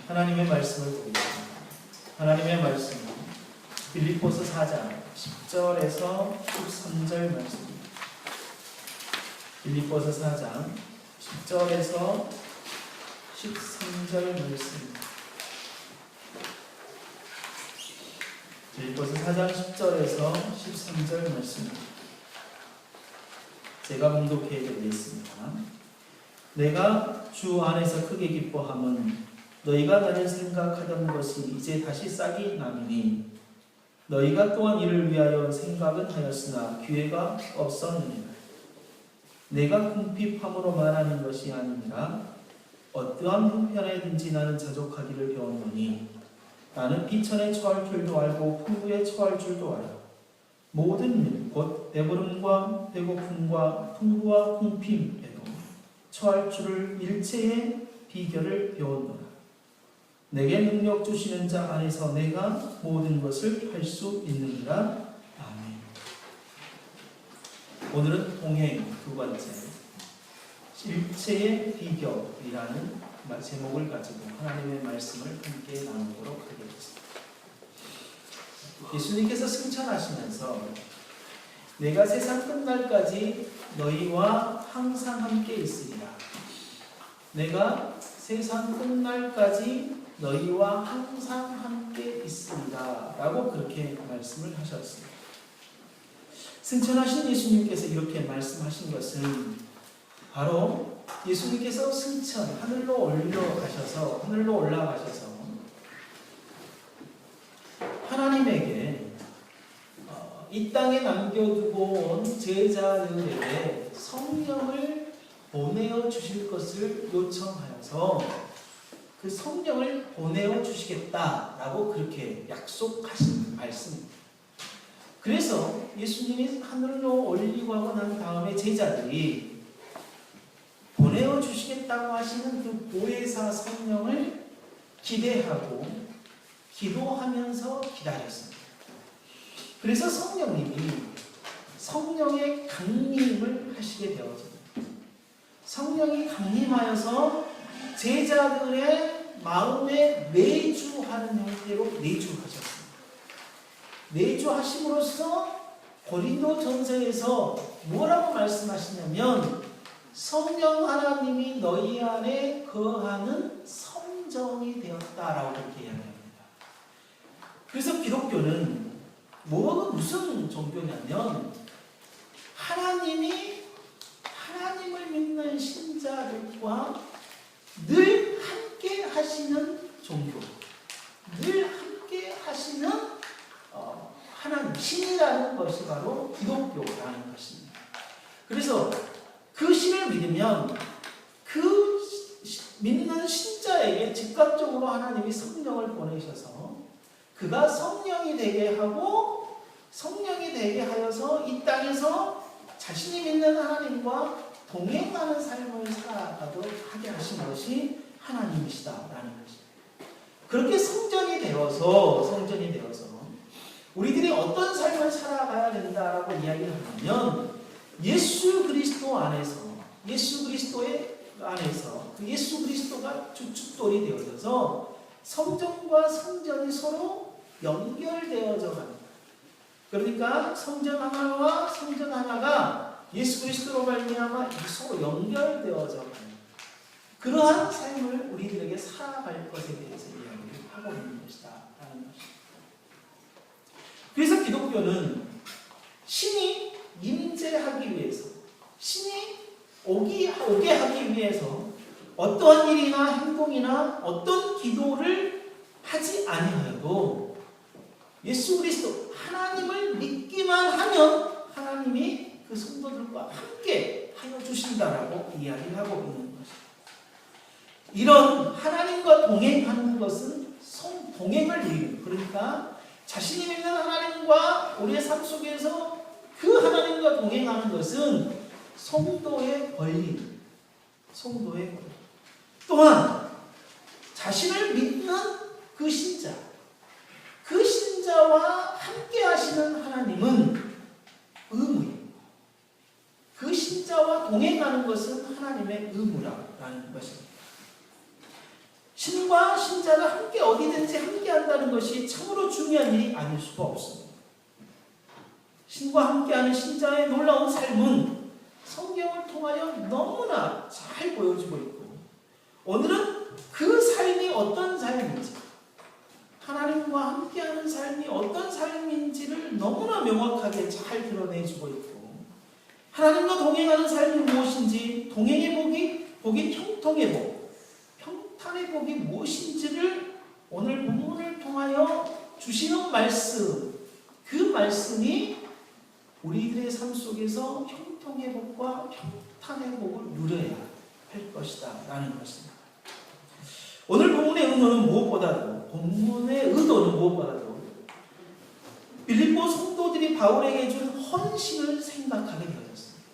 하나님의 말씀을 보겠습니다. 하나님의 말씀은 빌립보서 4장 10절에서 13절 말씀입니다. 빌립보서 4장 10절에서 13절 말씀입니다. 빌립보서 4장 10절에서 13절 말씀입니다. 제가 봉독해 드리겠습니다. 내가 주 안에서 크게 기뻐함은 너희가 나를 생각하던 것이 이제 다시 싹이 나니 너희가 또한 이를 위하여 생각은 하였으나 기회가 없었느니라. 내가 궁핍함으로 말하는 것이 아니니라. 어떠한 형편에든지 나는 자족하기를 배웠노니 나는 비천에 처할 줄도 알고 풍부에 처할 줄도 알아. 모든 일, 곧 배부름과 배고픔과 풍부와 궁핍에도 처할 줄을 일체의 비결을 배웠노라. 내게 능력 주시는 자 안에서 내가 모든 것을 할 수 있느니라. 아멘. 오늘은 동행 두 번째, 일체의 비결이라는 제목을 가지고 하나님의 말씀을 함께 나누도록 하겠습니다. 예수님께서 승천하시면서 내가 세상 끝날까지 너희와 항상 함께 있으리라. 내가 세상 끝날까지 너희와 항상 함께 있으리라 라고 그렇게 말씀을 하셨습니다. 승천하신 예수님께서 이렇게 말씀하신 것은 바로 예수님께서 승천, 하늘로 올라가셔서 하나님에게 이 땅에 남겨두고 온 제자들에게 성령을 보내어 주실 것을 요청하여서 그 성령을 보내어 주시겠다라고 그렇게 약속하신 말씀입니다. 그래서 예수님이 하늘로 올리고 하고 난 다음에 제자들이 보내어 주시겠다고 하시는 그 보혜사 성령을 기대하고 기도하면서 기다렸습니다. 그래서 성령의 강림을 하시게 되어집니다. 성령이 강림하여서 제자들의 마음에 내주하는 형태로 내주하셨습니다. 내주하심으로써 고린도전서에서 뭐라고 말씀하시냐면 성령 하나님이 너희 안에 거하는 성정이 되었다라고 그렇게 이야기합니다. 그래서 기독교는 무슨 종교냐면 하나님을 믿는 신자들과 늘 함께 하시는 종교, 늘 함께 하시는 하나님, 신이라는 것이 바로 기독교라는 것입니다. 그래서 그 신을 믿으면 그 믿는 신자에게 즉각적으로 하나님이 성령을 보내셔서 그가 성령이 되게 하여서 이 땅에서 자신이 믿는 하나님과 동행하는 삶을 살아가도록 하게 하신 것이 하나님이시다라는 것입니다. 그렇게 성전이 되어서 우리들이 어떤 삶을 살아가야 된다라고 이야기를 하면 예수 그리스도 안에서 그 예수 그리스도가 주축돌이 되어져서 성전과 성전이 서로 연결되어져 갑니다. 그러니까 성전 하나와 성전 하나가 예수 그리스도로 말미암아 서로 연결되어져 갑니다. 그러한 삶을 우리들에게 살아갈 것에 대해서 이야기를 하고 있는 것이다 라는 것입니다. 그래서 기독교는 신이 임재하기 위해서, 신이 오게 하기 위해서 어떠한 일이나 행동이나 어떤 기도를 하지 아니하여도 예수 그리스도 하나님을 믿기만 하면 하나님이 그 성도들과 함께 하여 주신다라고 이야기를 하고 있는 것입니다. 이런 하나님과 동행하는 것은 동행을 이루는, 그러니까 자신이 믿는 하나님과 우리의 삶 속에서 그 하나님과 동행하는 것은 성도의 권리. 또한 자신을 믿는 그 신자와 함께 하시는 하나님은 의무예요. 그 신자와 동행하는 것은 하나님의 의무라는 것입니다. 신과 신자가 함께 어디든지 함께 한다는 것이 참으로 중요한 일이 아닐 수가 없습니다. 신과 함께하는 신자의 놀라운 삶은 성경을 통하여 너무나 잘 보여주고 있고, 오늘은 그 삶이 어떤 삶인지, 하나님과 함께하는 삶이 어떤 삶인지를 너무나 명확하게 잘 드러내주고 있고, 하나님과 동행하는 삶이 무엇인지, 동행의 복이 형통의 복, 평탄의 복이 무엇인지를 오늘 본문을 통하여 주시는 말씀, 그 말씀이 우리들의 삶 속에서 형통의 복과 평탄의 복을 누려야 할 것이다 라는 것입니다. 오늘 본문의 의도는 무엇보다도 빌립보 성도들이 바울에게 준 헌신을 생각하게 되었습니다.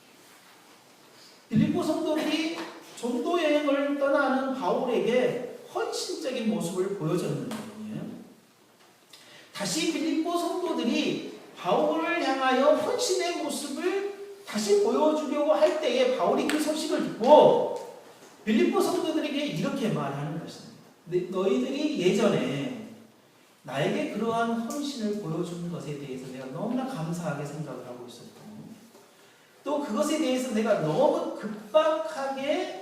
빌립보 성도들이 전도 여행을 떠나는 바울에게 헌신적인 모습을 보여줬는데요. 다시 빌립보 성도들이 바울을 향하여 헌신의 모습을 다시 보여주려고 할 때에 바울이 그 소식을 듣고 빌립보 성도들에게 이렇게 말하는 것입니다. 너희들이 예전에 나에게 그러한 헌신을 보여주는 것에 대해서 내가 너무나 감사하게 생각을 하고 있었고, 또 그것에 대해서 내가 너무 급박하게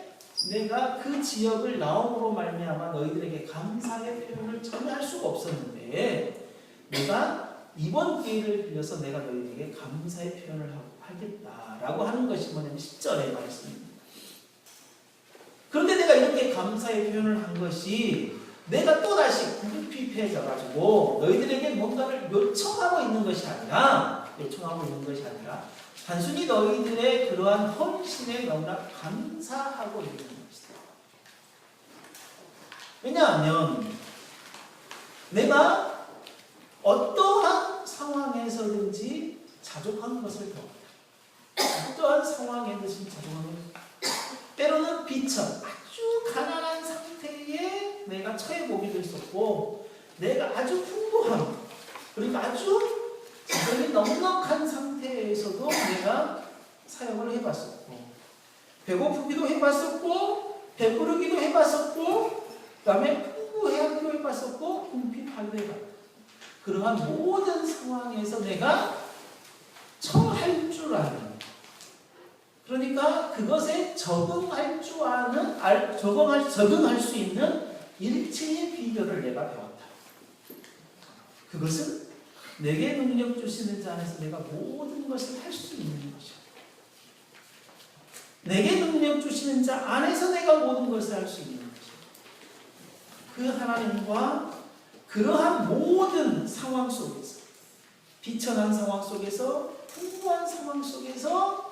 내가 그 지역을 나옴으로 말미암아 너희들에게 감사의 표현을 전혀 할 수가 없었는데, 내가 이번 기회를 빌려서 내가 너희에게 감사의 표현을 하겠다라고 하는 것이 뭐냐면 10절의 말씀입니다. 그런데 내가 이렇게 감사의 표현을 한 것이 내가 또다시 구급피폐해져가지고 너희들에게 뭔가를 요청하고 있는 것이 아니라 단순히 너희들의 그러한 헌신에 너무나 감사하고 있는 것이다. 왜냐하면 내가 어떠한 상황에서든지 자족하는 것을 배웠다. 어떠한 상황에든지 자족하는 것을, 때로는 비천, 아주 가난한 상태에 내가 처해보기도 했었고, 내가 아주 풍부함, 그러니까 아주 자금이 넉넉한 상태에서도 내가 사역을 해봤었고, 배고프기도 해봤었고, 배부르기도 해봤었고, 그 다음에 풍부하기도 해봤었고, 궁핍하기도 해봤고, 그러한 모든 상황에서 내가 처할 줄 아는, 그러니까 그것에 적응할 수 있는 일체의 비결을 내가 배웠다. 그것은 내게 능력 주시는 자 안에서 내가 모든 것을 할 수 있는 것이야. 내게 능력 주시는 자 안에서 내가 모든 것을 할 수 있는 것이야. 그 하나님과 그러한 모든 상황 속에서, 비천한 상황 속에서, 풍부한 상황 속에서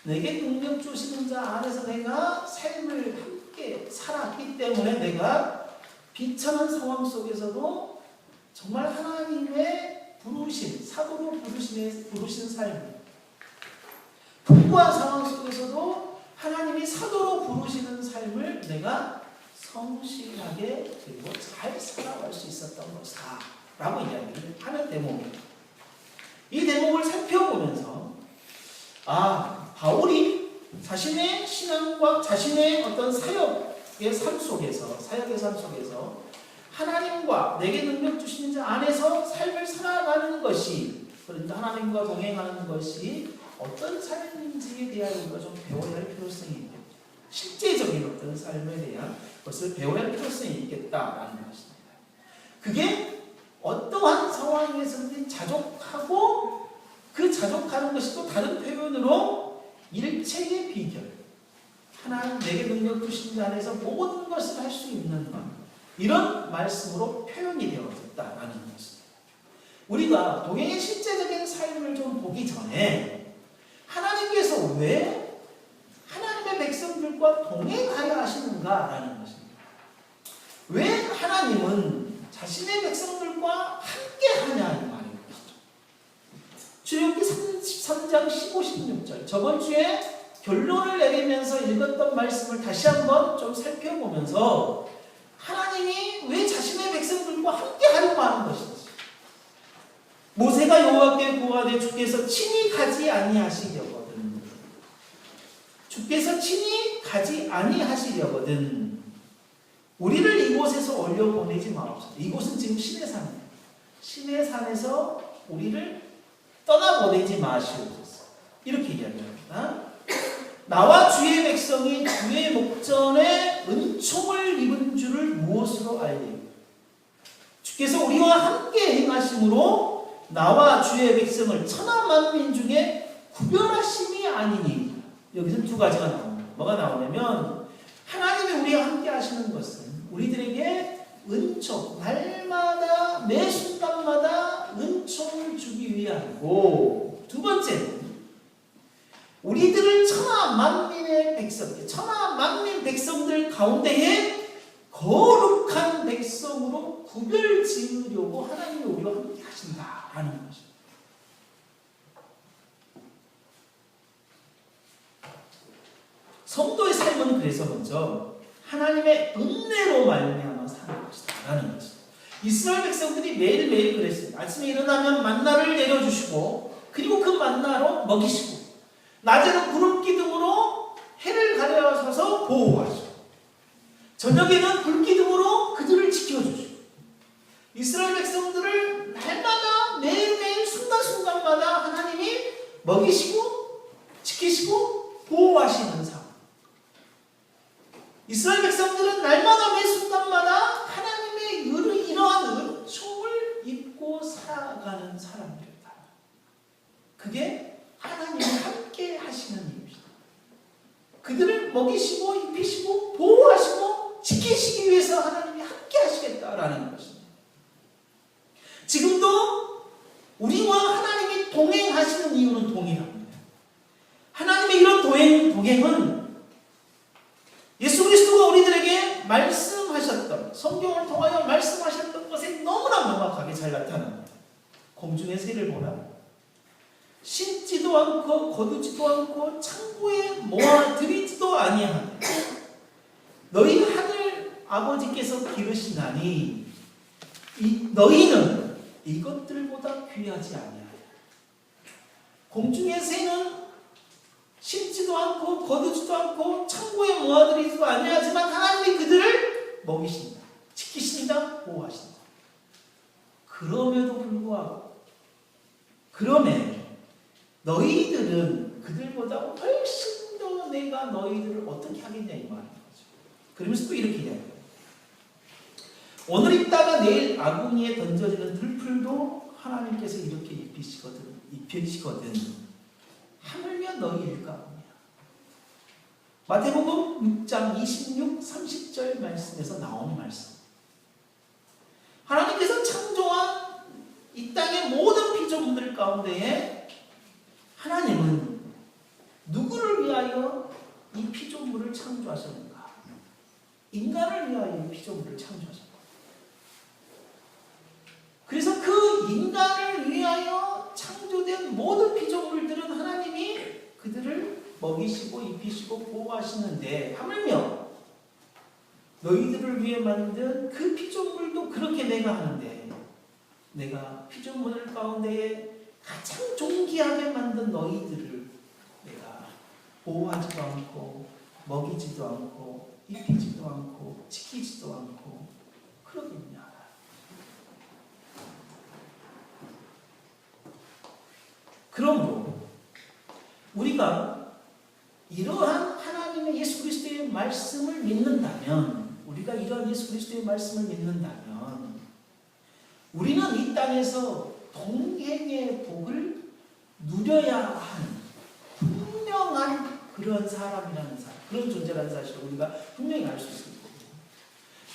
내게 능력 주시는 자 안에서 내가 삶을 함께 살았기 때문에 내가 비천한 상황 속에서도 정말 하나님의 사도로 부르신 삶, 풍부한 상황 속에서도 하나님이 사도로 부르시는 삶을 내가 성실하게 그리고 잘 살아갈 수 있었던 것이다 라고 이야기를 하는 대목입니다. 이 대목을 살펴보면서 바울이 자신의 신앙과 자신의 어떤 사역의 삶 속에서 하나님과 내게 능력 주시는 자 안에서 삶을 살아가는 것이, 그러니까 하나님과 동행하는 것이 어떤 삶인지에 대한 우리가 좀 배워야 할 필요성이 있겠다. 실제적인 어떤 삶에 대한 것을 배워야 할 필요성이 있겠다라는 것입니다. 그게 어떠한 상황에서든 자족하고, 그 자족하는 것이 또 다른 표현으로 일체의 비결, 하나님 내게 능력 주신 자 안에서 모든 것을 할 수 있는 것, 이런 말씀으로 표현이 되어졌다라는 것입니다. 우리가 동행의 실제적인 삶을 좀 보기 전에 하나님께서 왜 하나님의 백성들과 동행하여 하시는가라는 것입니다. 왜 하나님은 자신의 백성들과 함께 하냐는 말인 것이죠. 출애굽기 13장 15, 16절, 저번 주에 결론을 내리면서 읽었던 말씀을 다시 한번 좀 살펴보면서 하나님이 왜 자신의 백성들과 함께 하려고 하는 것인지, 모세가 여호와께 구하되 주께서 친히 가지 아니하시려거든 우리를 이곳에서 올려보내지 마옵소서. 이곳은 지금 시내산입니다. 시내산에서 우리를 떠나보내지 마시옵소서. 이렇게 이야기합니다. 나와 주의 백성이 주의 목전에 은총을 입은 줄을 무엇으로 알리요? 주께서 우리와 함께 행하심으로 나와 주의 백성을 천하 만민 중에 구별하심이 아니니. 여기서 두 가지가 나옵니다. 뭐가 나오냐면 하나님이 우리와 함께 하시는 것은 우리들에게 은총, 날마다 매 순간마다 은총을 주기 위함이고, 두 번째는 우리들을 천하 만민의 백성, 천하 만민 백성들 가운데에 거룩한 백성으로 구별 지으려고 하나님이 우리와 함께 하신다라는 것입니다. 성도의 삶은 그래서 먼저 하나님의 은혜로 말미암아 사는 것이다라는 것입니다. 이스라엘 백성들이 매일매일 그랬습니다. 아침에 일어나면 만나를 내려주시고, 그리고 그 만나로 먹이시고, 낮에는 구름 기둥으로 해를 가려서서 보호하시고, 저녁에는 불기둥으로 그들을 지켜주시고, 이스라엘 백성들을 날마다 매일매일 순간순간마다 하나님이 먹이시고 지키시고 보호하시는 삶. 이스라엘 백성들은 날마다 매 순간마다 하나님의 이러한 은총을 입고 살아가는 사람들이다. 그게 하나님이 함께 하시는 일입니다. 그들을 먹이시고 입히시고 보호하시고 지키시기 위해서 하나님이 함께 하시겠다라는 것입니다. 지금도 우리와 하나님이 동행하시는 이유는 동일합니다. 하나님의 이런 동행은 예수 그리스도가 우리들에게 말씀하셨던, 성경을 통하여 말씀하셨던 것에 너무나 명확하게 잘 나타납니다. 공중의 새를 보라. 심지도 않고 거두지도 않고 창고에 모아들이지도 아니하네. 너희 하늘 아버지께서 기르시나니 너희는 이것들보다 귀하지 아니하냐. 공중의 새는 심지도 않고 거두지도 않고 창고에 모아들이지도 아니하지만 하나님이 그들을 먹이신다, 지키신다, 보호하신다. 그럼에도 불구하고 너희들은 그들보다 훨씬 더 내가 너희들을 어떻게 하겠냐 이 말인 거죠. 그러면서 또 이렇게 이야기해요. 오늘 입다가 내일 아궁이에 던져지는 들풀도 하나님께서 이렇게 입히시거든. 하물며 너희일까? 마태복음 6장 26, 30절 말씀에서 나오는 말씀. 하나님께서 창조한 이 땅의 모든 피조물들 가운데에 하나님은 누구를 위하여 이 피조물을 창조하셨는가? 인간을 위하여 이 피조물을 창조하셨다. 그래서 그 인간을 위하여 창조된 모든 피조물들은 하나님이 그들을 먹이시고 입히시고 보호하시는데, 하물며 너희들을 위해 만든 그 피조물도 그렇게 내가 하는데, 내가 피조물 가운데에 가장 존귀하게 만든 너희들을 내가 보호하지도 않고 먹이지도 않고 입히지도 않고 지키지도 않고 그러겠냐. 그러므로 우리가 이러한 하나님의 예수 그리스도의 말씀을 믿는다면, 우리는 이 땅에서 동행의 복을 누려야 하는 분명한 그런 사람이라는 사람, 그런 존재라는 사실을 우리가 분명히 알 수 있습니다.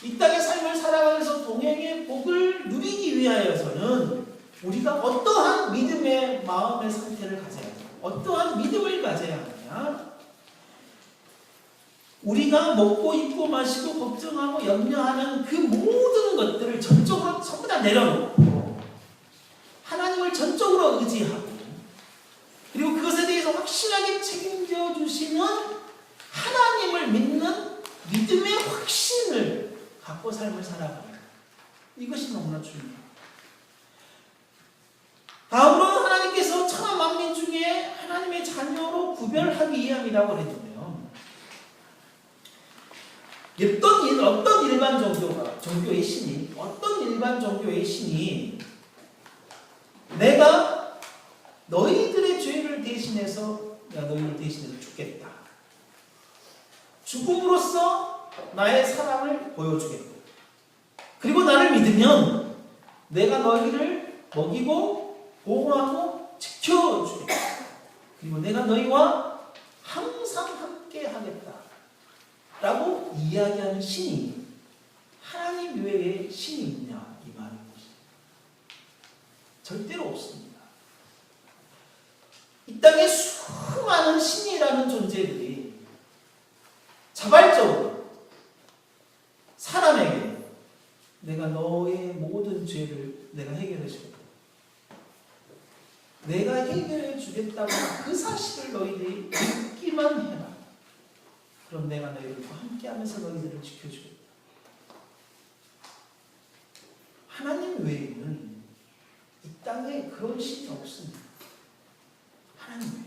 이 땅의 삶을 살아가면서 동행의 복을 누리기 위하여서는 우리가 어떠한 믿음의 마음의 상태를 가져야 하냐, 어떠한 믿음을 가져야 하느냐. 우리가 먹고 입고 마시고 걱정하고 염려하는 그 모든 것들을 전적으로 전부 다 내려놓고 하나님을 전적으로 의지하고, 그리고 그것에 대해서 확실하게 책임져 주시는 하나님을 믿는 믿음의 확신을 갖고 삶을 살아가는, 이것이 너무나 중요합니다. 다음으로 하나님께서 천하 만민 중에 하나님의 자녀로 구별하기 위함이라고 했는데요. 어떤 일반 종교의 신이, 어떤 일반 종교의 신이 내가 너희들의 죄를 대신해서, 내가 너희를 대신해서 죽겠다. 죽음으로써 나의 사랑을 보여주겠다. 그리고 나를 믿으면 내가 너희를 먹이고 보호하고 지켜주겠다. 그리고 내가 너희와 항상 함께 하겠다. 라고 이야기하는 신이 하나님 외에 신이 있냐 이 말인 것입니다. 절대로 없습니다. 이 땅에 수많은 신이라는 존재들이 자발적으로 사람에게 내가 너의 모든 죄를 내가 해결해 주겠다. 내가 해결해 주겠다고 그 사실을 너희들이 믿기만 해라. 그럼 내가 너희들과 함께하면서 너희들을 지켜주겠다. 하나님 외에는 이 땅에 그런 신이 없습니다. 하나님 외에.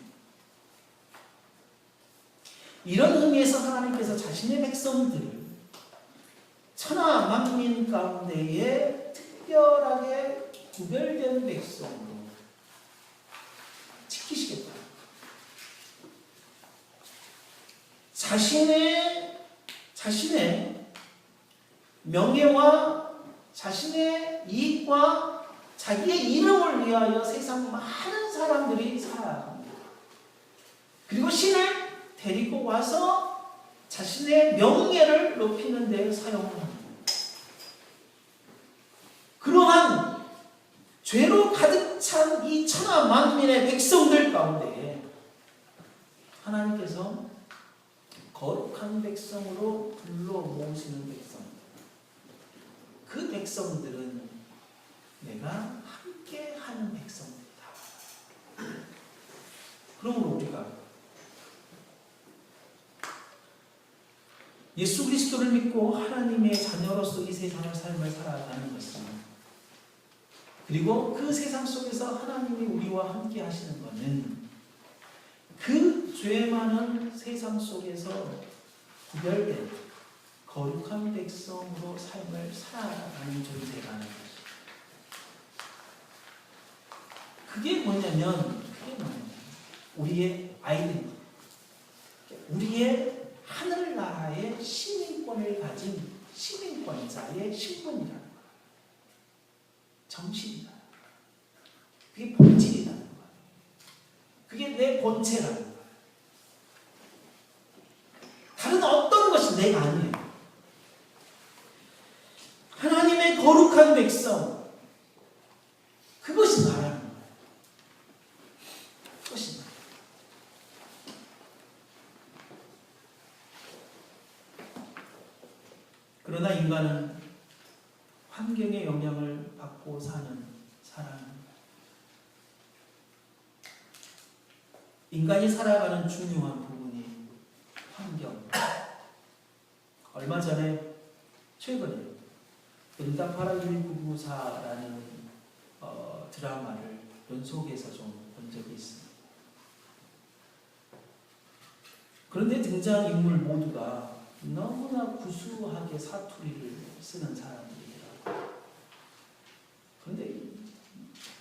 이런 의미에서 하나님께서 자신의 백성들을 천하 만민 가운데에 특별하게 구별된 백성으로 지키시겠다. 자신의 명예와 자신의 이익과 자기의 이름을 위하여 세상 많은 사람들이 살아갑니다. 그리고 신을 데리고 와서 자신의 명예를 높이는 데 사용합니다. 그러한 죄로 가득 찬 이 천하 만민의 백성들 가운데 하나님께서 거룩한 백성으로 불러 모으시는 백성들. 그 백성들은 내가 함께 하는 백성들이다. 그러므로 우리가 예수 그리스도를 믿고 하나님의 자녀로서 이 세상을 삶을 살아가는 것입니다. 그리고 그 세상 속에서 하나님이 우리와 함께 하시는 것은 그 죄 많은 세상 속에서 구별된 거룩한 백성으로 삶을 살아가는 존재라는 것입니다. 그게 뭐냐면 우리의 아이덴티티, 우리의 하늘나라의 시민권을 가진 시민권자의 신분이라는 거예요. 정신이다. 그게 본질이라는 거예요. 그게 내 본체라는 거예요. 다른 어떤 것이 내가 아니에요. 하나님의 거룩한 백성, 그것이 나라는 거예요. 그것이 나. 그러나 인간은 환경의 영향을 받고 사는 사람입니다. 인간이 살아가는 중요한 부분이 환경. 얼마 전에 최근에 응답하라 1994라는 드라마를 연속해서 좀 본 적이 있습니다. 그런데 등장인물 모두가 너무나 구수하게 사투리를 쓰는 사람들이더라고요. 그런데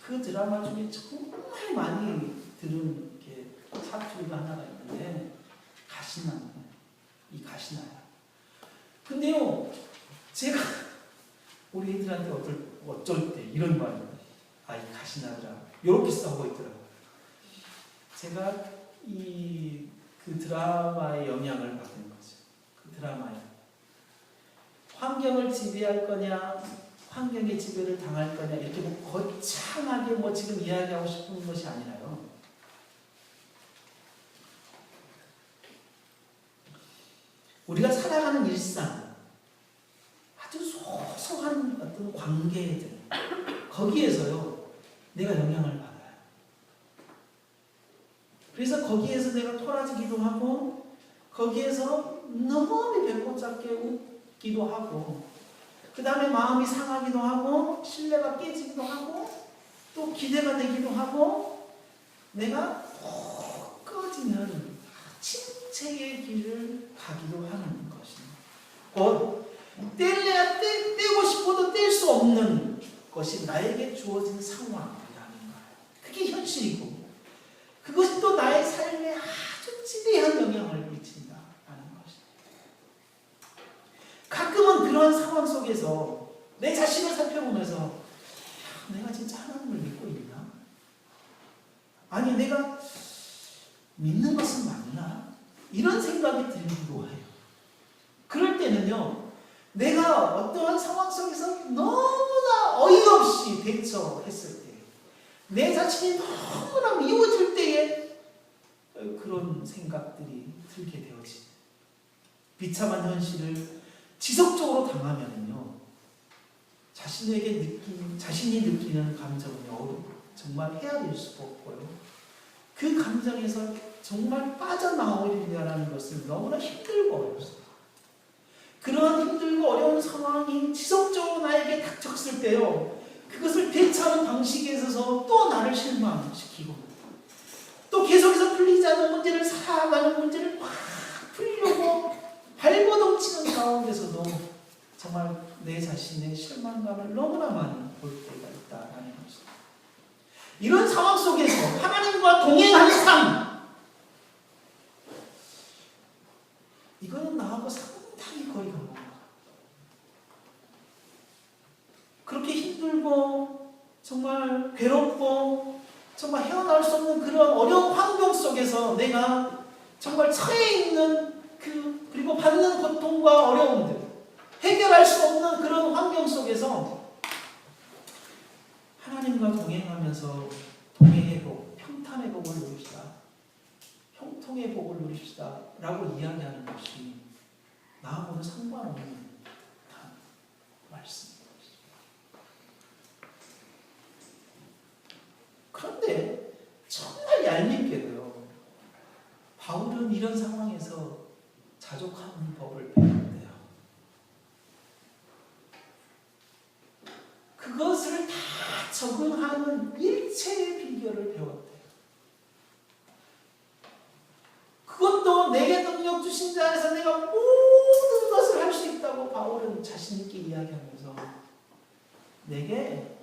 그 드라마 중에 정말 많이 들은 게 사투리가 하나가 있는데 이 가시나요. 근데요, 제가 우리 애들한테 어쩔 때 이런 말을 이 가시나더라 이렇게 싸우고 있더라고요. 제가 그 드라마의 영향을 받은 거죠. 그 드라마에 환경을 지배할 거냐, 환경의 지배를 당할 거냐 이렇게 거창하게 지금 이야기하고 싶은 것이 아니라요. 우리가 살아가는 일상, 아주 소소한 어떤 관계들, 거기에서요, 내가 영향을 받아요. 그래서 거기에서 내가 토라지기도 하고, 거기에서 너무 배꼽 작게 웃기도 하고, 그 다음에 마음이 상하기도 하고, 신뢰가 깨지기도 하고, 또 기대가 되기도 하고, 내가 푹 꺼지는 침체의 길을 가기도 하는 것입니다. 곧 떼려야 떼고 싶어도 뗄 수 없는 것이 나에게 주어진 상황이라는 거예요. 그게 현실이고 그것이 또 나의 삶에 아주 지대한 영향을 미친다라는 것입니다. 가끔은 그러한 상황 속에서 내 자신을 살펴보면서 내가 진짜 하나님을 믿고 있나? 아니 내가 믿는 것은 맞나? 이런 생각이 들기도 해요. 그럴 때는요, 내가 어떠한 상황 속에서 너무나 어이없이 대처했을 때, 내 자신이 너무나 미워질 때에 그런 생각들이 들게 되어지죠. 비참한 현실을 지속적으로 당하면요, 자신이 느끼는 감정이 정말 헤아릴 수가 없고요. 그 감정에서 정말 빠져나오려는 것은 너무나 힘들고 어렵습니다. 그러한 힘들고 어려운 상황이 지속적으로 나에게 닥쳤을 때요, 그것을 대처하는 방식에 있어서 또 나를 실망시키고 또 계속해서 풀리지 않는 문제를 살아가는 문제를 막 풀려고 발버둥치는 가운데서도 정말 내 자신의 실망감을 너무나 많이 볼 때가 있다라는 것입니다. 이런 상황 속에서 하나님과 동행하는 삶, 이거는 나하고 상당히 거리가 먼 거예요. 그렇게 힘들고 정말 괴롭고 정말 헤어나올 수 없는 그런 어려운 환경 속에서 내가 정말 처해 있는 그리고 받는 고통과 어려움들, 해결할 수 없는 그런 환경 속에서 하나님과 동행하면서 동행의 복, 평탄의 복을 누립시다, 형통의 복을 누립시다 라고 이야기하는 것이 나하고는 상관없는 말씀입니다. 그런데 정말 얄밉게도요, 바울은 이런 상황에서 자족하는 법을 배웠대요. 그것을 다 적응하는 일체의 비결을 배웠대요. 그것도 내게 능력 주신 자 안에서 내가 모든 것을 할 수 있다고 바울은 자신 있게 이야기하면서 내게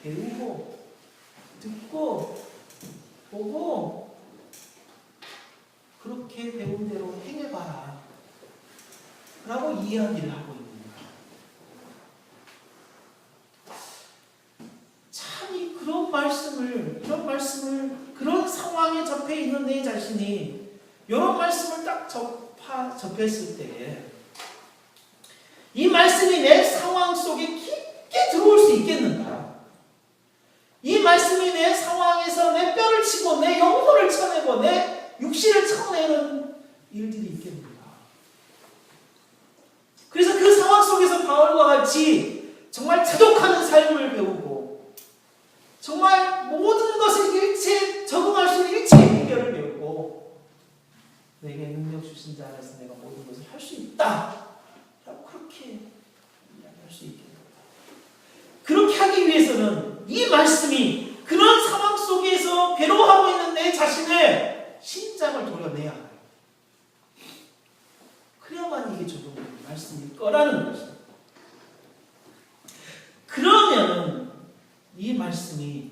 배우고 듣고 보고 그렇게 배운 대로 행해봐라 라고 이야기를 하고 있는 거예요. 참 이런 말씀을 그런 상황에 접해 있는 내 자신이 이런 말씀을 딱 접했을 때에 이 말씀이 내 상황 속에 깊게 들어올 수 있겠는가? 이 말씀이 내 상황에서 내 뼈를 치고 내 영혼을 쳐내고 내 육신을 쳐내는 일들이 있겠는가? 그래서 그 상황 속에서 바울과 같이 정말 자족하는 삶을 배우고 정말 모든 것을 일체 적응할 수 있는 일체의 비결을 배우고 내게 능력 주신 자 안에서 내가 모든 것을 할 수 있다 라고 그렇게 이야기할 수 있겠다. 그렇게 하기 위해서는 이 말씀이 그런 상황 속에서 괴로워하고 있는 내 자신의 심장을 도려내야 해요. 그래야만 이게 적용되는 말씀일 거라는 것입니다. 그러면 이 말씀이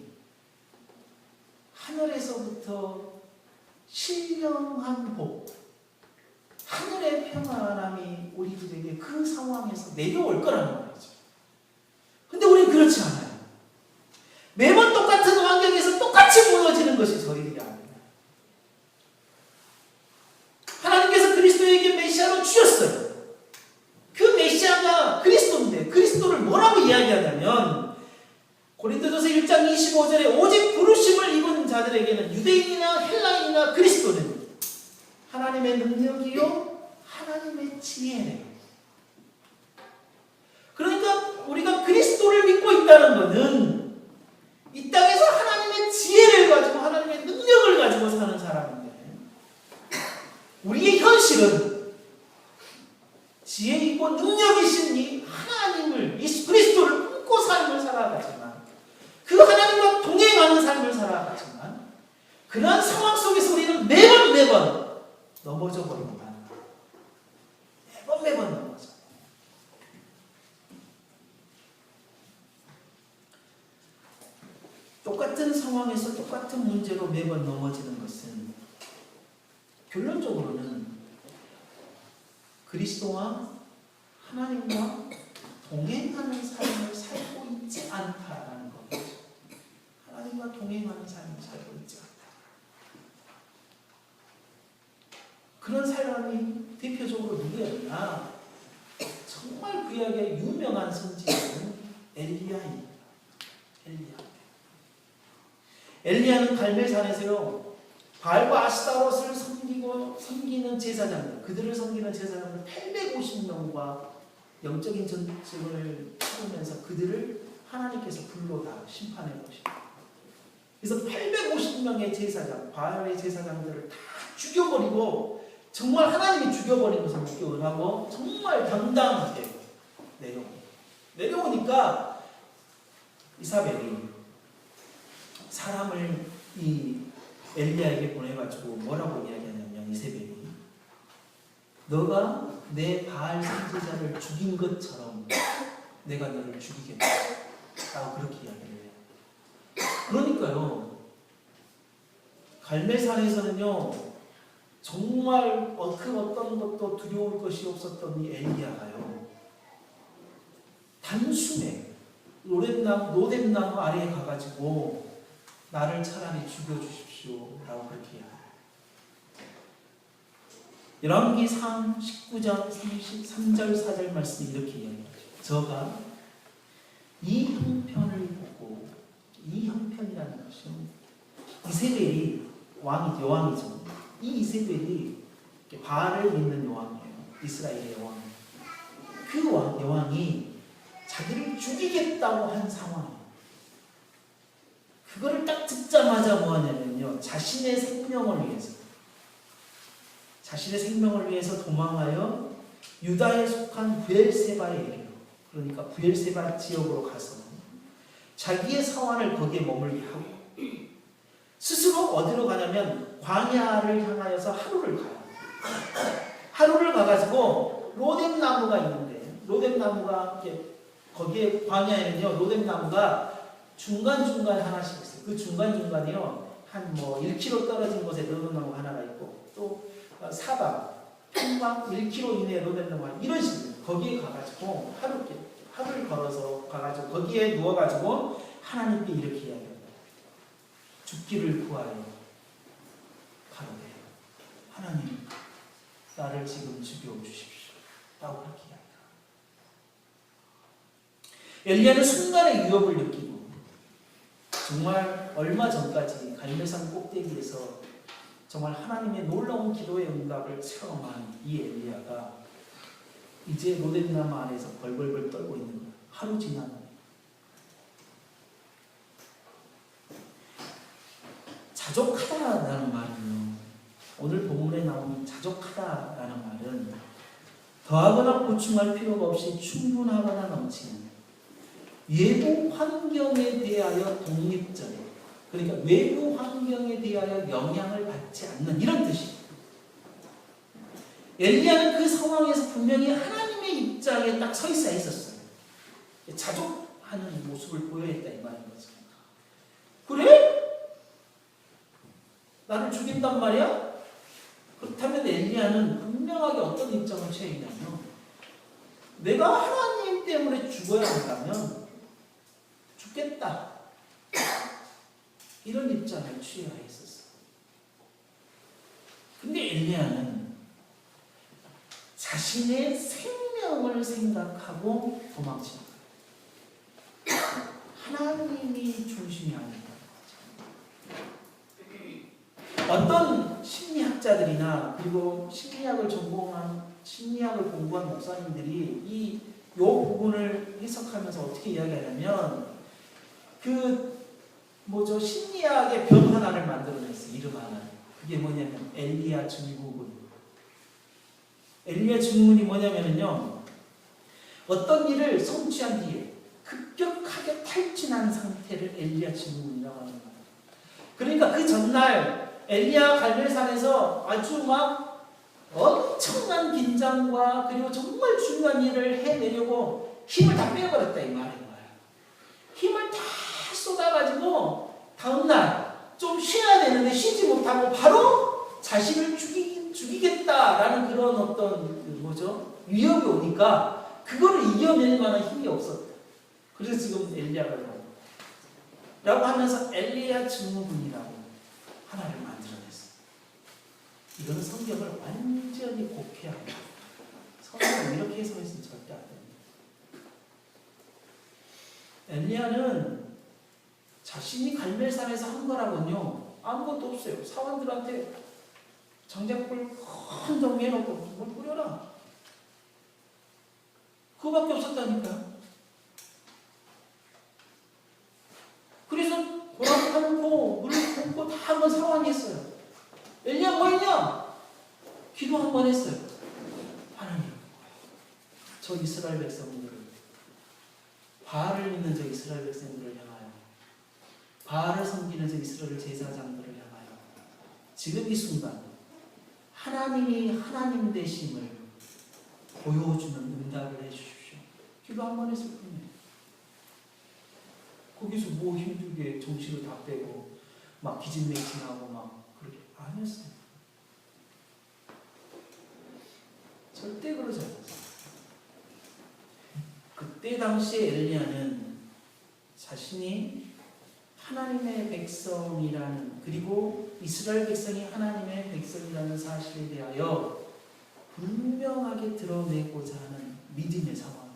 하늘에서부터 신령한 복, 하늘의 평안함이 우리들에게 그 상황에서 내려올 거라는 말이죠. 근데 우리는 그렇지 않아요. 매번 똑같은 환경에서 똑같이 무너지는 것이 저희들이 아닙니다. 하나님께서 그리스도에게 메시아로 주셨어요. 그 메시아가 그리스도인데 그리스도를 뭐라고 이야기하냐면 고린도전서 1장 25절에 오직 부르심을 입은 자들에게는 유대인이나 헬라인이나 그리스도는 하나님의 능력이요 하나님의 지혜래요. 그러니까 우리가 그리스도를 믿고 있다는 것은 이 땅에서 하나님의 지혜를 가지고 하나님의 능력을 가지고 사는 사람인데 우리의 현실은 지혜이고 능력이신 이 하나님을, 이 그리스도를 품고 삶을 살아가지만 그 하나님과 동행하는 삶을 살아가지만 그러한 상황 속에서 우리는 매번 넘어져 버립니다. 똑같은 상황에서 똑같은 문제로 매번 넘어지는 것은 결론적으로는 그리스도와 하나님과 동행하는 삶을 살고 있지 않다라는 거죠. 하나님과 동행하는 삶을 살고 있지 않다. 그런 사람이 대표적으로 누구였나? 정말 구약의 유명한 선지자는 엘리야입니다. 엘리야는 갈멜산에서요, 바알과 아스타롯을 섬기는 제사장들, 그들을 섬기는 제사장들 850명과 영적인 전쟁을 치르면서 그들을 하나님께서 불러다 심판해 보십니다. 그래서 850명의 제사장, 바알의 제사장들을 다 죽여버리고 정말 하나님이 죽여버린 것을 목격을 하고 정말 당당하게 내려오니까 이사벨이 사람을 이 엘리야에게 보내가지고 뭐라고 이야기하냐면, 이세벨이 너가 내 바알 선지자를 죽인 것처럼 내가 너를 죽이겠다 라고 그렇게 이야기를 해요. 그러니까요, 갈멜산에서는요 정말 그 어떤 것도 두려울 것이 없었던 이 엘리야가요, 단숨에 로뎀나무 아래에 가가지고 나를 차라리 죽여주십시오 라고 그렇게 이야기해요. 열왕기상 19장 33절 4절 말씀이 이렇게 이야기하죠. 저가 이 형편을 보고, 이 형편이라는 것은 이세벨이 여왕이죠. 이 이세벨이 바알을 믿는 여왕이에요. 이스라엘의 여왕. 그 여왕이 자기를 죽이겠다고 한 상황이에요. 그거를 딱 듣자마자 뭐 하냐면요, 자신의 생명을 위해서 도망하여 유다에 속한 브엘세바에 이르러, 그러니까 브엘세바 지역으로 가서 자기의 사환을 거기에 머물게 하고, 스스로 어디로 가냐면 광야를 향하여서 하루를 가요. 하루를 가가지고 로뎀나무가 있는데, 로뎀나무가 거기에 광야에는요 로뎀나무가 중간중간 하나씩 있어요. 그 중간중간이요 한 1km 떨어진 곳에 로뎀나무 하나가 있고, 또 사방 평방 1km 이내에 로뎀나무 이런 식으로 거기에 가가지고 하루를 걸어서 가가지고 거기에 누워가지고 하나님께 이렇게 이야기합니다. 죽기를 구하여 가로되 하나님 나를 지금 죽여주십시오 라고 그렇게 이야기합니다. 엘리야는 순간의 위협을 느끼고, 정말 얼마 전까지 갈멜산 꼭대기에서 정말 하나님의 놀라운 기도의 응답을 체험한 이 엘리야가 이제 로뎀나무 안에서 벌벌벌 떨고 있는 거예요. 하루 지나면. 자족하다라는 말은요, 오늘 본문에 나오는 자족하다라는 말은 더하거나 보충할 필요가 없이 충분하거나 넘치는 외부 환경에 대하여 독립적인, 그러니까 외부 환경에 대하여 영향을 받지 않는 이런 뜻이에요. 엘리야는 그 상황에서 분명히 하나님의 입장에 딱 서 있었어요. 자족하는 모습을 보여야 했다 이 말인 거죠. 그래? 나를 죽인단 말이야? 그렇다면 엘리야는 분명하게 어떤 입장을 취했냐면, 내가 하나님 때문에 죽어야 한다면 죽겠다, 이런 입장을 취해야 했었어. 근데 엘리야는 자신의 생명을 생각하고 도망친 거예요. 하나님이 중심이 아니다. 어떤 심리학자들이나 그리고 심리학을 공부한 목사님들이 이 부분을 해석하면서 어떻게 이야기하냐면, 심리학의 병 하나를 만들어냈어요. 이름 하나. 그게 뭐냐면 엘리야 증후군. 엘리야 증후군이 뭐냐면요, 어떤 일을 성취한 뒤에 급격하게 탈진한 상태를 엘리야 증후군이라고 하는 거예요. 그러니까 그 전날 엘리야 갈멜산에서 아주 막 엄청난 긴장과 그리고 정말 중요한 일을 해내려고 힘을 다 빼버렸다 이 말인 거예요. 힘을 다 쏟아가지고 다음날 좀 쉬어야 되는데 쉬지 못하고 바로 자신을 죽이겠다라는 그런 어떤 위협이 오니까 그거를 이겨낼 만한 힘이 없었다. 그래서 지금 엘리야가 라고 하면서 엘리야 증후군이라고 하나를 만들어냈어요. 이거는 성경을 완전히 곡해합니다. 성경을 이렇게 해석해서는 절대 안 됩니다. 엘리야는 자신이 갈멜산에서 한 거라군요. 아무것도 없어요. 사원들한테 장작불 큰 덩이에 놓고 물 뿌려라. 그거밖에 없었다니까요. 그래서 보라고 파놓고 물을 붓고 다 한번 상황했어요. 엘리야 뭐 했냐? 기도 한 번 했어요. 하나님, 저 이스라엘 백성들을, 바알을 믿는 저 이스라엘 백성들을 향하여, 바알을 섬기는 저 이스라엘 제사장들을 향하여 지금 이 순간 하나님이 하나님 되심을 보여주는 응답을 해주십시오. 기도 한 번 했을 뿐이에요. 거기서 뭐 힘들게 정신을 다 빼고 막 기진맥진하고 막 그렇게 아니었어요. 절대 그러지 않았어요. 그때 당시에 엘리야는 자신이 하나님의 백성이라는, 그리고 이스라엘 백성이 하나님의 백성이라는 사실에 대하여 분명하게 드러내고자 하는 믿음의 상황.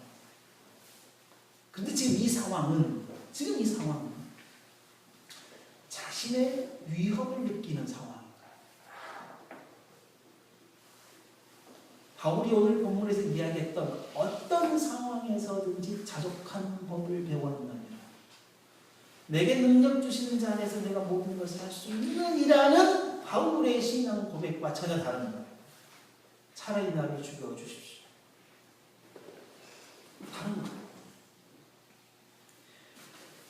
근데 지금 이 상황은 자신의 위협을 느끼는 상황입니다. 바울이 오늘 본문에서 이야기했던 어떤 상황에서든지 자족하는 법을 배웠느냐, 내게 능력 주시는 자 안에서 내가 모든 것을 할 수 있느니라는 바울의 신앙 고백과 전혀 다른 거예요. 차라리 나를 죽여주십시오. 다른 거예요.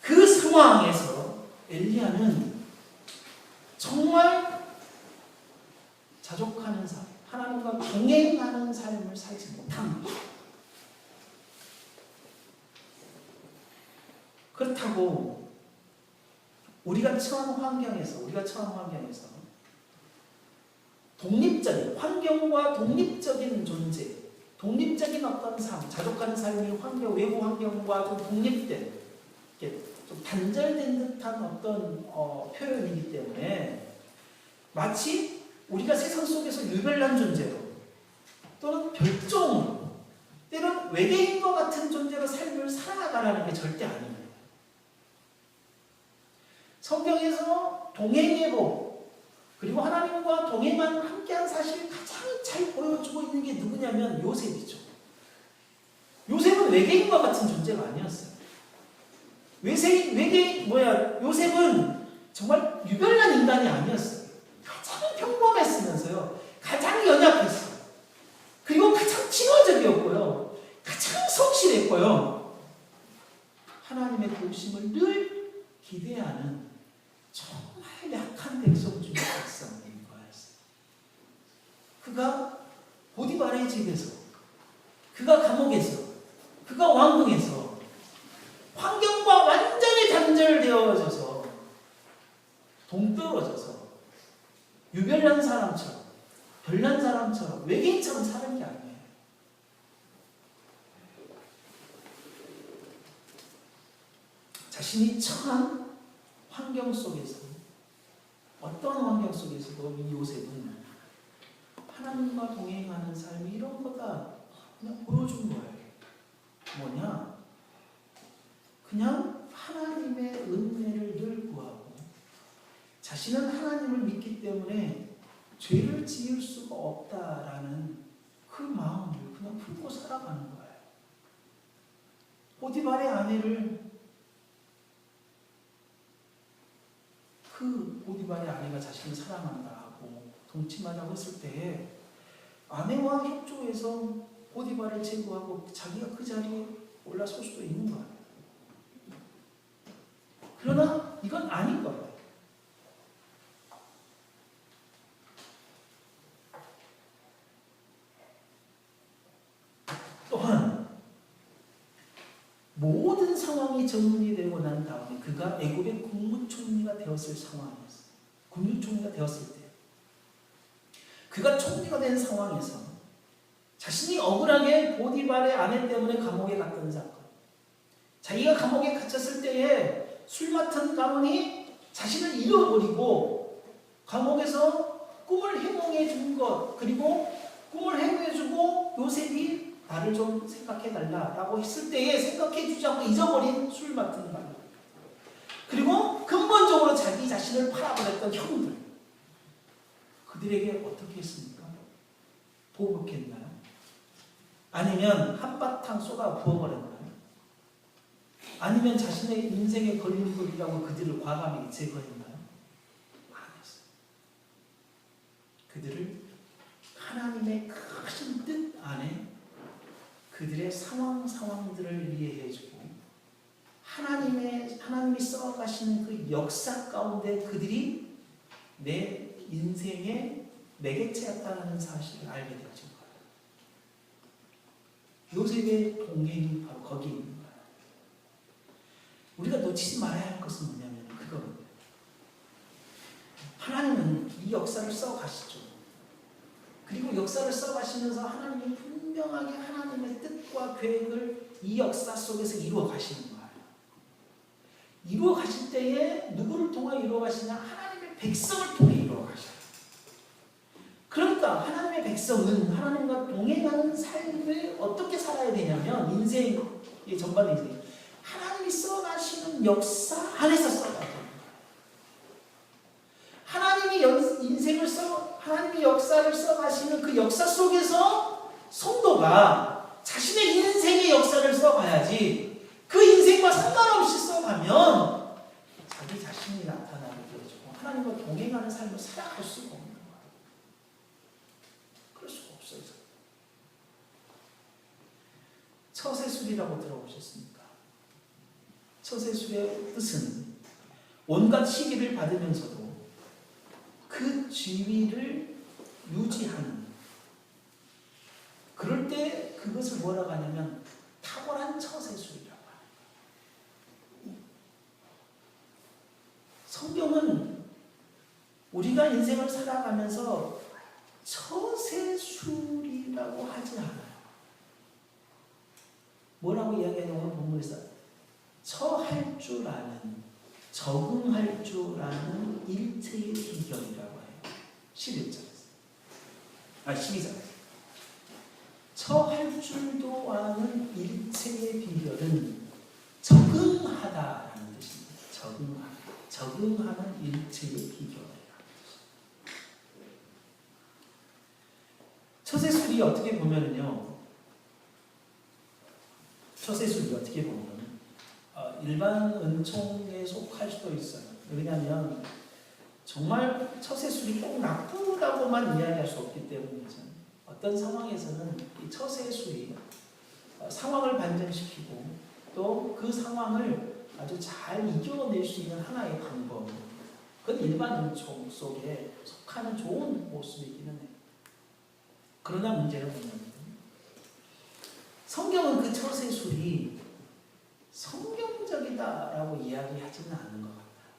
그 상황에서 엘리야는 정말 자족하는 삶, 하나님과 동행하는 삶을 살지 못한 거죠. 그렇다고 우리가 처한 환경에서 독립적인 환경과 독립적인 존재, 독립적인 어떤 삶, 자족하는 삶이 외부 환경과 좀 독립된, 좀 단절된 듯한 어떤 표현이기 때문에 마치 우리가 세상 속에서 유별난 존재로 또는 별종으로 때론 외계인과 같은 존재로 삶을 살아가라는 게 절대 아니에요. 성경에서 동행의 법, 그리고 하나님과 동행한 함께한 사실을 가장 잘 보여주고 있는 게 누구냐면 요셉이죠. 요셉은 외계인과 같은 존재가 아니었어요. 요셉은 정말 유별난 인간이 아니었어요. 가장 평범했으면서요, 가장 연약했어요. 그리고 가장 친화적이었고요, 가장 성실했고요, 하나님의 도우심을 늘 기대하는 정말 약한 백성 중의 백성인 거였어요. 그가 보디발의 집에서, 그가 감옥에서, 그가 왕궁에서 환경과 완전히 단절되어져서 동떨어져서 유별난 사람처럼, 별난 사람처럼, 외계인처럼 사는 게 아니에요. 자신이 처한 환경 속에서, 어떤 환경 속에서도 이 요셉은 하나님과 동행하는 삶이 이런 거다 그냥 보여준 거예요. 뭐냐? 그냥 하나님의 은혜를 늘 구하고, 자신은 하나님을 믿기 때문에 죄를 지을 수가 없다라는 그 마음을 그냥 품고 살아가는 거예요. 보디발의 아내를, 그 보디발의 아내가 자신을 사랑한다 하고 동침하자고 했을 때에 아내와 협조해서 보디발을 제거하고 자기가 그 자리에 올라설 수도 있는 거예요. 그러나 이건 아닌 거예요. 또한 모든 상황이 정리되고 난 다음에 그가 애굽의 국무총리가 되었을 상황이었어요. 국무총리가 되었을 때 그가 총리가 된 상황에서 자신이 억울하게 보디발의 아내 때문에 감옥에 갔던 사건, 자기가 감옥에 갇혔을 때에 술 맡은 가문이 자신을 잃어버리고 감옥에서 꿈을 해몽해 준 것, 그리고 꿈을 해몽해 주고 요셉이 나를 좀 생각해 달라라고 했을 때에 생각해 주지 않고 잊어버린 술 맡은 가문, 그리고 근본적으로 자기 자신을 팔아버렸던 형들, 그들에게 어떻게 했습니까? 보복했나요? 아니면 한바탕 쏟아 부어버렸나요? 아니면 자신의 인생의 걸림돌이라고 그들을 과감하게 제거했나요? 안 했어요. 그들을 하나님의 크신 뜻 안에 그들의 상황들을 이해해주고 하나님이 써가시는 그 역사 가운데 그들이 내 인생의 매개체였다는 사실을 알게 되어진 거예요. 요셉의 동행이 바로 거기 있는 거예요. 우리가 놓치지 말아야 할 것은 뭐냐면 그거예요. 하나님은 이 역사를 써가시죠. 그리고 역사를 써가시면서 하나님이 분명하게 하나님의 뜻과 계획을 이 역사 속에서 이루어 가시는 거예요. 이루어 가실 때에 누구를 통해 이루어 가시냐? 하나님의 백성을 통해 이루어 가셔요. 그러니까 하나님의 백성은 하나님과 동행하는 삶을 어떻게 살아야 되냐면 인생의 전반의 인생, 하나님이 써가시는 역사 안에서 써가야 돼요. 하나님이 하나님이 역사를 써가시는 그 역사 속에서 성도가 자신의 인생의 역사를 써가야지, 그 인생과 상관없이 써가면 자기 자신이 나타나게 되어지고 하나님과 동행하는 삶을 살아갈 수가 없는 거예요. 그럴 수가 없어요. 처세술이라고 들어보셨습니까? 처세술의 뜻은 온갖 시기를 받으면서도 그 지위를 유지하는, 그럴 때 그것을 뭐라고 하냐면 탁월한 처세술이라고 합니다. 성경은 우리가 인생을 살아가면서 처세술이라고 하지 않아요. 뭐라고 이야기하냐면 본문에서 처할 줄 아는, 적응할 줄 아는 일체의 비결이라고 해요. 12절에서. 처할 줄도 아는 일체의 비결은 적응하다라는 뜻입니다. 적응하는 일체의 비결이라는 뜻입니다. 처세술이 어떻게 보면은요, 일반 은총에 속할 수도 있어요. 왜냐하면 정말 처세술이 꼭 나쁘다고만 이야기할 수 없기 때문이죠. 어떤 상황에서는 이 처세술이 상황을 반전시키고 또 그 상황을 아주 잘 이겨낼 수 있는 하나의 방법, 그건 일반 은총 속에 속하는 좋은 모습이기는 해요. 그러나 문제는 뭐냐면 성경은 그 처세술이 성경적이다라고 이야기하지는 않은 것 같아요.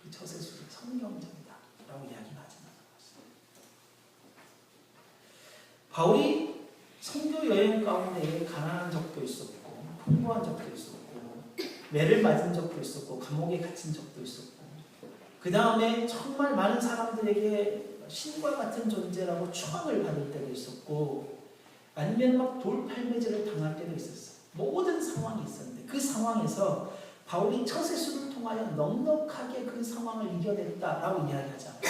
그 처세술이 성경적이다라고 이야기는 하지는 않은 것 같습니다. 바울이 선교 여행 가운데 가난한 적도 있었고 풍부한 적도 있었고 매를 맞은 적도 있었고 감옥에 갇힌 적도 있었고, 그 다음에 정말 많은 사람들에게 신과 같은 존재라고 추앙을 받을 때도 있었고, 아니면 막 돌팔매질을 당할 때도 있었어요. 모든 상황이 있었는데 그 상황에서 바울이 처세술을 통하여 넉넉하게 그 상황을 이겨냈다라고 이야기하지 않아요.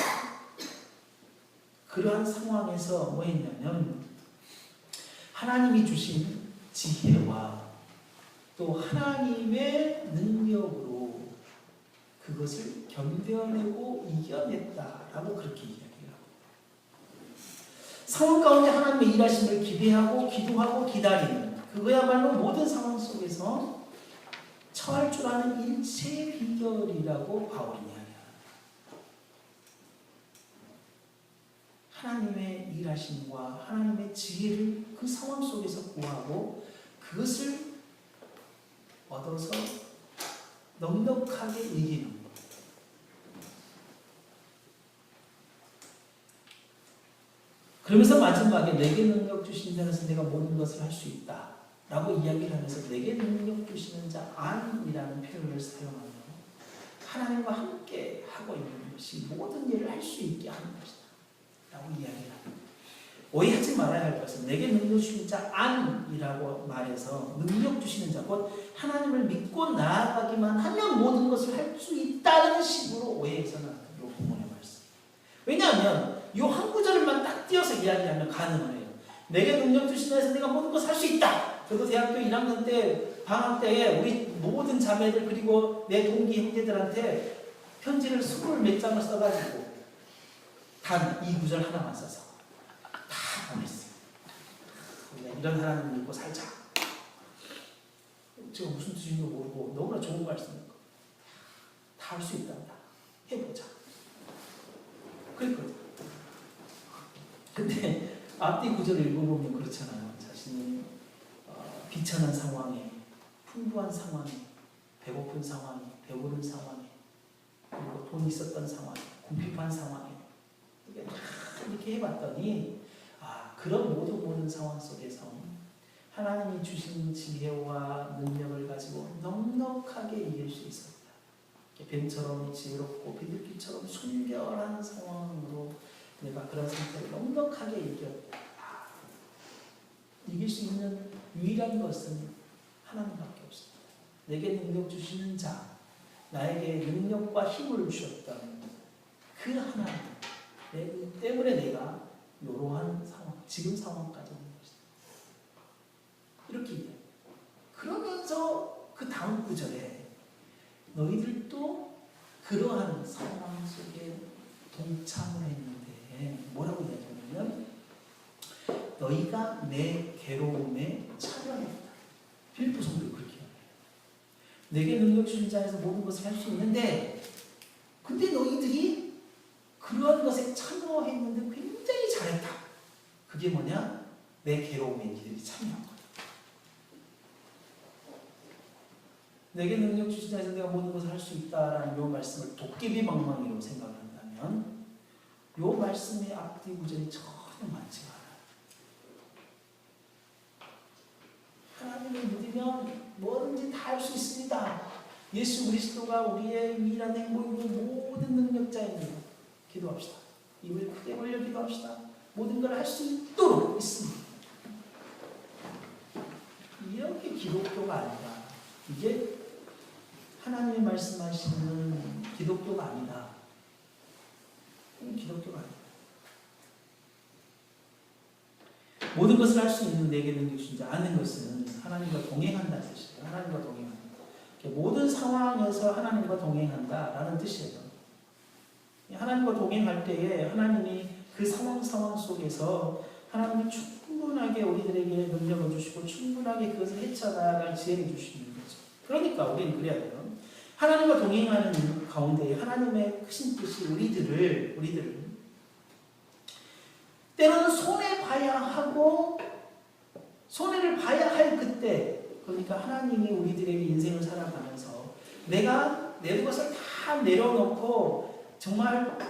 그러한 상황에서 뭐 했냐면 하나님이 주신 지혜와 또 하나님의 능력으로 그것을 견뎌내고 이겨냈다라고 그렇게 이야기를 합니다. 상황 가운데 하나님의 일하심을 기대하고 기도하고 기다리는, 그거야말로 모든 상황 속에서 처할 줄 아는 일체의 비결이라고 바울이 이야기합니다. 하나님의 일하심과 하나님의 지혜를 그 상황 속에서 구하고 그것을 얻어서 넉넉하게 이기는 것. 그러면서 마지막에 내게 능력 주신 자에서 내가 모든 것을 할 수 있다 라고 이야기를 하면서 내게 능력 주시는 자 안이라는 표현을 사용하며 하나님과 함께 하고 있는 것이 모든 일을 할 수 있게 하는 것이다 라고 이야기를 합니다. 오해하지 말아야 할 것은 내게 능력 주시는 자 안이라고 말해서 능력 주시는 자, 곧 하나님을 믿고 나아가기만 하면 모든 것을 할 수 있다는 식으로 오해해서는 이 본문의 말씀. 왜냐하면 이 한 구절만 딱 띄어서 이야기하면 가능해요. 내게 능력 주시는 자에서 내가 모든 것을 할 수 있다. 저도 대학교 1학년 때 방학 때에 우리 모든 자매들 그리고 내 동기 형제들한테 편지를 20몇 장을 써가지고 단 이 구절 하나만 써서 다 보냈어요. 이런 하나님 믿고 살자. 제가 무슨 뜻인지도 모르고 너무나 좋은 말씀인 거. 다 할 수 있단다. 해보자. 그랬거든. 근데 앞뒤 구절을 읽어보면 그렇잖아요. 자신이 비천한 상황에, 풍부한 상황에, 배고픈 상황에, 배부른 상황에, 그리고 돈이 있었던 상황에, 궁핍한 상황에 이렇게 해봤더니 그런 모든 상황 속에서 하나님이 주신 지혜와 능력을 가지고 넉넉하게 이길 수 있었다. 뱀처럼 지혜롭고 비둘기처럼 순결한 상황으로 내가 그런 상태를 넉넉하게 이겼다. 이길 수 있는 유일한 것은 하나님밖에 없습니다. 내게 능력 주시는 자, 나에게 능력과 힘을 주셨던 그 하나님 때문에 내가 이러한 상황, 지금 상황까지 온 것이다. 이렇게 얘기해요. 그러면서 그 다음 구절에 너희들도 그러한 상황 속에 동참을 했는데 뭐라고 이야기하냐면 너희가 내 괴로움에 참여했다. 빌립보 성도가 그렇게 해요. 내게 능력 주신 자에서 모든 것을 할 수 있는데 근데 너희들이 그러한 것에 참여했는데 굉장히 잘했다. 그게 뭐냐? 내 괴로움에 너희들이 참여한 거다. 내게 능력 주신 자에서 내가 모든 것을 할 수 있다라는 이 말씀을 도깨비망망이로 생각을 한다면 이 말씀의 앞뒤 구절이 전혀 맞지가 않아요. 하나님을 믿으면 뭐든지 다 할 수 있습니다. 예수 그리스도가 우리의 유일한 행복이고 모든 능력자입니다. 기도합시다. 입을 크게 벌려 기도합시다. 모든 걸 할 수 있도록 있습니다. 이렇게 기독교가 아니다. 이게 하나님이 말씀하시는 기독교가 아니다. 기독교가 아니다. 모든 것을 할 수 있는 내게 능력 주신 자 아는 것은 하나님과 동행한다는 뜻이에요. 하나님과 동행한다. 모든 상황에서 하나님과 동행한다라는 뜻이에요. 하나님과 동행할 때에 하나님이 그 상황 속에서 하나님이 충분하게 우리들에게 능력을 주시고 충분하게 그것을 헤쳐나갈 지혜를 주시는 거죠. 그러니까 우리는 그래야 돼요. 하나님과 동행하는 가운데 하나님의 크신 뜻이 우리들을 때로는 손해봐야 하고 손해를 봐야 할 그때, 그러니까 하나님이 우리들에게 인생을 살아가면서 내가 내 것을 다 내려놓고 정말 다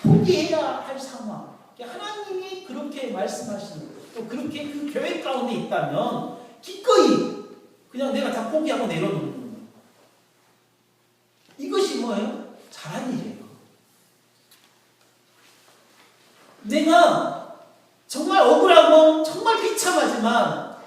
포기해야 할 상황, 하나님이 그렇게 말씀하시는 또 그렇게 그 계획 가운데 있다면 기꺼이 그냥 내가 다 포기하고 내려놓는 거예요. 이것이 뭐예요? 잘한 일이에요. 내가 정말 억울하고 정말 비참하지만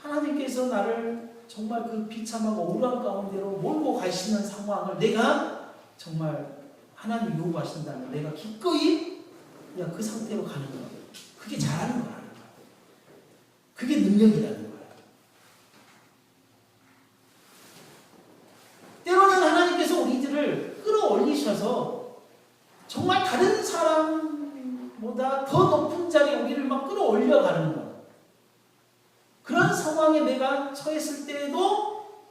하나님께서 나를 정말 그 비참하고 억울한 가운데로 몰고 가시는 상황을 내가 정말 하나님이 요구하신다면 내가 기꺼이 그냥 그 상태로 가는 거예요. 그게 잘하는 거라는 거예요. 그게 능력이라는 거예요. 때로는 하나님께서 우리들을 끌어올리셔서 정말 다른 사람보다 더 높은 자리에 우리를 막 끌어올려가는 거예요. 그런 상황에 내가 처했을 때에도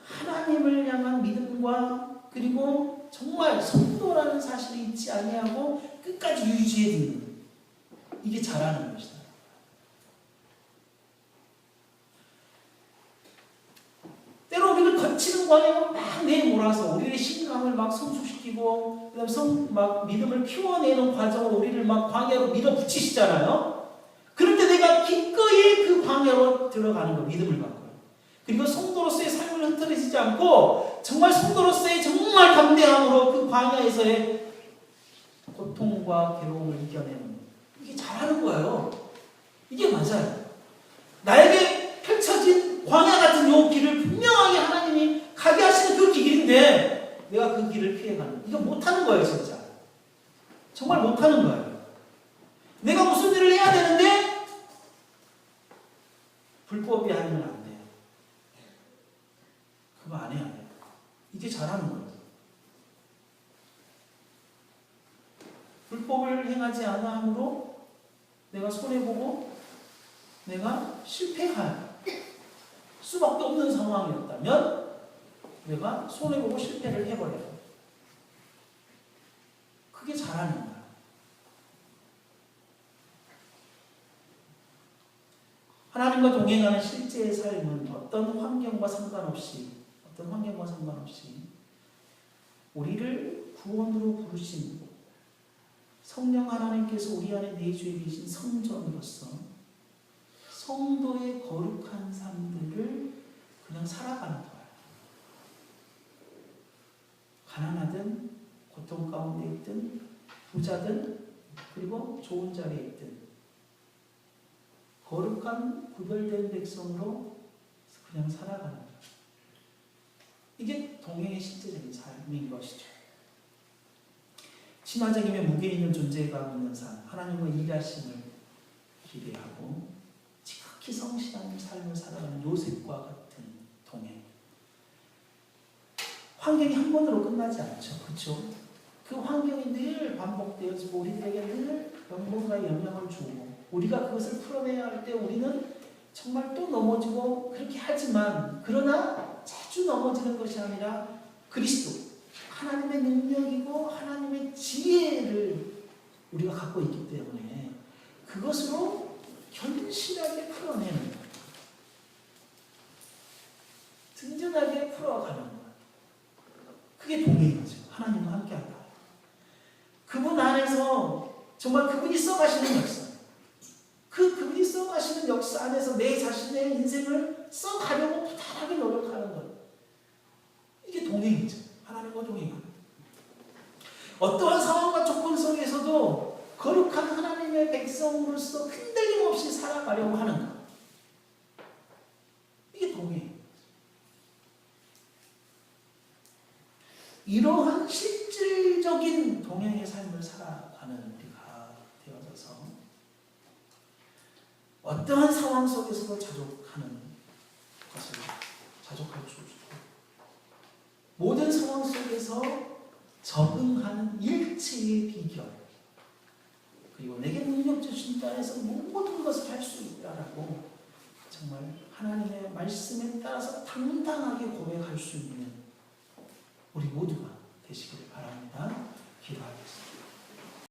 하나님을 향한 믿음과 그리고 정말 성도라는 사실이 있지 아니하고 끝까지 유지해 두는 이게 잘하는 것이다. 때로는 거치는 광야가 막 내몰아서 우리의 신앙을 막 성숙시키고 그다음 막 믿음을 키워내는 과정으로 우리를 막 광야로 밀어붙이시잖아요. 그럴 때 내가 기꺼이 그 광야로 들어가는 거 믿음을 갖고요. 그리고 성도로서의 삶을 흐트러지지 않고 정말 성도로서의 정말 담대함으로 그 광야에서의 고통과 괴로움을 이겨내는 이게 잘하는 거예요. 이게 맞아요. 나에게 펼쳐진 광야 같은 요 길을 분명하게 하나님이 가게 하시는 그 길인데 내가 그 길을 피해가는 이거 못하는 거예요. 진짜 정말 못하는 거예요. 내가 무슨 일을 해야 되는데 불법이 아니면 안 돼요. 그거 안 해야 돼요. 이게 잘하는 거예요. 불법을 행하지 않아 함으로 내가 손해보고 내가 실패할 수밖에 없는 상황이었다면 내가 손해보고 실패를 해버려요. 그게 잘하는 거야. 하나님과 동행하는 실제의 삶은 어떤 환경과 상관없이 우리를 구원으로 부르신 성령 하나님께서 우리 안에 내주해 계신 성전으로서 성도의 거룩한 삶들을 그냥 살아가는 거예요. 가난하든 고통 가운데 있든 부자든 그리고 좋은 자리에 있든 거룩한 구별된 백성으로 그냥 살아가는 거예요. 이게 동행의 실제적인 삶인 것이죠. 신화적이며 무게 있는 존재감 있는 삶, 하나님의 일하심을 기대하고 지극히 성실한 삶을 살아가는 요셉과 같은 동행. 환경이 한 번으로 끝나지 않죠. 그렇죠? 그 환경이 늘 반복되어지고 우리들에게 늘 뭔가 영향을 주고 우리가 그것을 풀어내야 할 때 우리는 정말 또 넘어지고 그렇게 하지만 그러나 자주 넘어지는 것이 아니라 그리스도 하나님의 능력이고 하나님의 지혜를 우리가 갖고 있기 때문에 그것으로 견실하게 풀어내는 거예요. 든든하게 풀어가는 거예요. 그게 동행이죠. 하나님과 함께한다. 그분 안에서 정말 그분이 써가시는 역사. 그분이 써가시는 역사 안에서 내 자신의 인생을 써가려고 부단하게 노력하는 것. 이게 동행이죠. 하나님과 동행하는. 어떠한 상황과 조건 속에서도 거룩한 하나님의 백성으로서 흔들림 없이 살아가려고 하는 것. 이게 동행. 이러한 실질적인 동행의 삶을 살아가는 우리가 되어져서 어떠한 상황 속에서도 자족하는 것을 자족할 수 있고 모든 상황 속에서 적응하는 일치의 비결 그리고 내게 능력 주신 따라서 모든 것을 할 수 있다라고 정말 하나님의 말씀에 따라서 당당하게 고백할 수 있는 우리 모두가 되시기를 바랍니다. 기도하겠습니다.